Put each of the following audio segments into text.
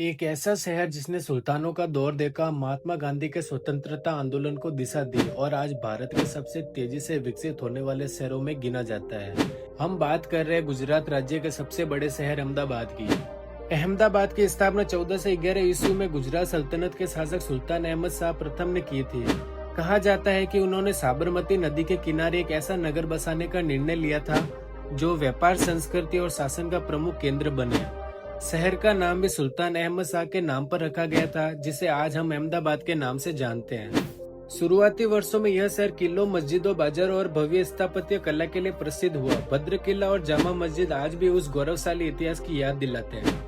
एक ऐसा शहर जिसने सुल्तानों का दौर देखा, महात्मा गांधी के स्वतंत्रता आंदोलन को दिशा दी और आज भारत के सबसे तेजी से विकसित होने वाले शहरों में गिना जाता है। हम बात कर रहे हैं गुजरात राज्य के सबसे बड़े शहर अहमदाबाद की। अहमदाबाद की स्थापना 1411 ईस्वी में गुजरात सल्तनत के शासक सुल्तान अहमद शाह प्रथम ने की थी। कहा जाता है कि उन्होंने साबरमती नदी के किनारे एक ऐसा नगर बसाने का निर्णय लिया था जो व्यापार, संस्कृति और शासन का प्रमुख केंद्र बने। शहर का नाम भी सुल्तान अहमद शाह के नाम पर रखा गया था, जिसे आज हम अहमदाबाद के नाम से जानते हैं। शुरुआती वर्षों में यह शहर किलों, मस्जिदों, बाजारों और भव्य स्थापत्य कला के लिए प्रसिद्ध हुआ। भद्र किला और जामा मस्जिद आज भी उस गौरवशाली इतिहास की याद दिलाते हैं।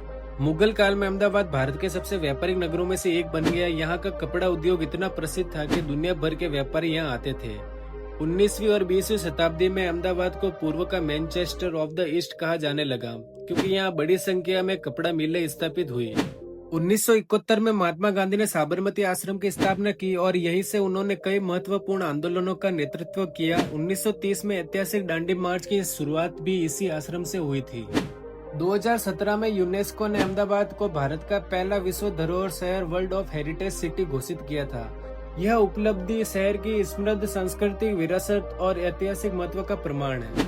मुगल काल में अहमदाबाद भारत के सबसे व्यापारिक नगरों में से एक बन गया। यहाँ का कपड़ा उद्योग इतना प्रसिद्ध था कि दुनिया भर के व्यापारी यहाँ आते थे। 19वीं और 20वीं शताब्दी में अहमदाबाद को पूर्व का मैनचेस्टर ऑफ द ईस्ट कहा जाने लगा, क्योंकि यहाँ बड़ी संख्या में कपड़ा मिलें स्थापित हुई। 1971 में महात्मा गांधी ने साबरमती आश्रम की स्थापना की और यहीं से उन्होंने कई महत्वपूर्ण आंदोलनों का नेतृत्व किया। 1930 में ऐतिहासिक दांडी मार्च की शुरुआत भी इसी आश्रम से हुई थी। 2017 में यूनेस्को ने अहमदाबाद को भारत का पहला विश्व धरोहर शहर, वर्ल्ड ऑफ हेरिटेज सिटी घोषित किया था। यह उपलब्धि शहर की समृद्ध सांस्कृतिक विरासत और ऐतिहासिक महत्व का प्रमाण है।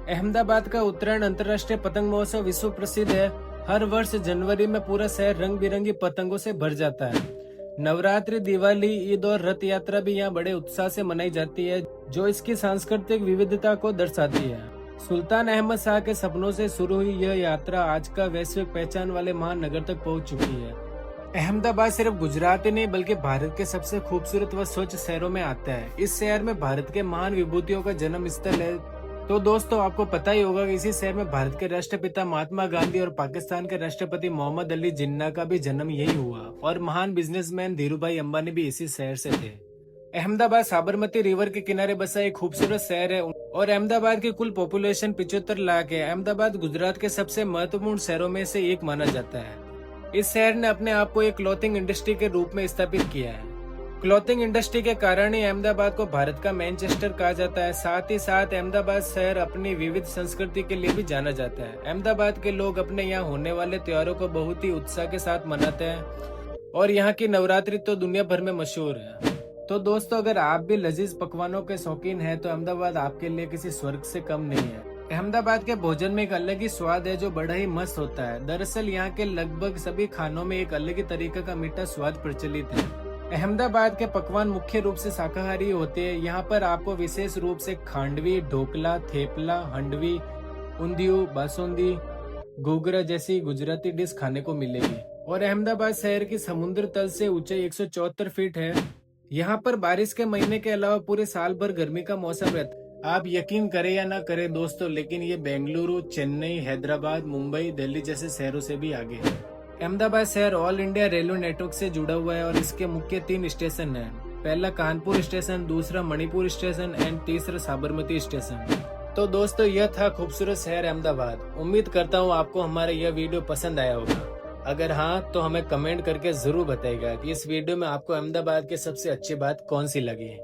अहमदाबाद का उत्तरायण अंतर्राष्ट्रीय पतंग महोत्सव विश्व प्रसिद्ध है। हर वर्ष जनवरी में पूरा शहर रंग बिरंगी पतंगों से भर जाता है। नवरात्रि, दिवाली, ईद और रथ यात्रा भी यहाँ बड़े उत्साह से मनाई जाती है, जो इसकी सांस्कृतिक विविधता को दर्शाती है। सुल्तान अहमद शाह के सपनों से शुरू हुई यह यात्रा आज का वैश्विक पहचान वाले महान नगर तक पहुँच चुकी है। अहमदाबाद सिर्फ गुजरात ही नहीं बल्कि भारत के सबसे खूबसूरत व स्वच्छ शहरों में आता है। इस शहर में भारत के महान विभूतियों का जन्म स्थल है। तो दोस्तों, आपको पता ही होगा कि इसी शहर में भारत के राष्ट्रपिता महात्मा गांधी और पाकिस्तान के राष्ट्रपति मोहम्मद अली जिन्ना का भी जन्म यही हुआ और महान बिजनेसमैन धीरूभाई अंबानी भी इसी शहर से थे। अहमदाबाद साबरमती रिवर के किनारे बसा एक खूबसूरत शहर है और अहमदाबाद की कुल पॉपुलेशन 75 लाख है। अहमदाबाद गुजरात के सबसे महत्वपूर्ण शहरों में से एक माना जाता है। इस शहर ने अपने आप को एक क्लॉथिंग इंडस्ट्री के रूप में स्थापित किया है। क्लॉथिंग इंडस्ट्री के कारण ही अहमदाबाद को भारत का मैनचेस्टर कहा जाता है। साथ ही साथ अहमदाबाद शहर अपनी विविध संस्कृति के लिए भी जाना जाता है। अहमदाबाद के लोग अपने यहाँ होने वाले त्योहारों को बहुत ही उत्साह के साथ मनाते हैं और यहाँ की नवरात्रि तो दुनिया भर में मशहूर है। तो दोस्तों, अगर आप भी लजीज पकवानों के शौकीन हैं तो अहमदाबाद आपके लिए किसी स्वर्ग से कम नहीं है। अहमदाबाद के भोजन में एक अलग ही स्वाद है जो बड़ा ही मस्त होता है। दरअसल यहाँ के लगभग सभी खानों में एक अलग ही तरीके का मीठा स्वाद प्रचलित है। अहमदाबाद के पकवान मुख्य रूप से शाकाहारी होते हैं। यहाँ पर आपको विशेष रूप से खांडवी, ढोकला, थेपला, हंडवी, उंधियू, बासुंदी, घूघरा जैसी गुजराती डिश खाने को मिलेगी। और अहमदाबाद शहर की समुद्र तल से ऊंचाई 174 फीट है। यहाँ पर बारिश के महीने के अलावा पूरे साल भर गर्मी का मौसम रहता है। आप यकीन करें या ना करें दोस्तों, लेकिन ये बेंगलुरु, चेन्नई, हैदराबाद, मुंबई, दिल्ली जैसे शहरों से भी आगे है। अहमदाबाद शहर ऑल इंडिया रेलवे नेटवर्क से जुड़ा हुआ है और इसके मुख्य 3 स्टेशन हैं। पहला कानपुर स्टेशन, दूसरा मणिपुर स्टेशन एंड तीसरा साबरमती स्टेशन। तो दोस्तों, यह था खूबसूरत शहर अहमदाबाद। उम्मीद करता हूँ आपको हमारा यह वीडियो पसंद आया होगा। अगर हाँ, तो हमें कमेंट करके जरूर बताइएगा कि इस वीडियो में आपको अहमदाबाद की सबसे अच्छी बात कौन सी लगी।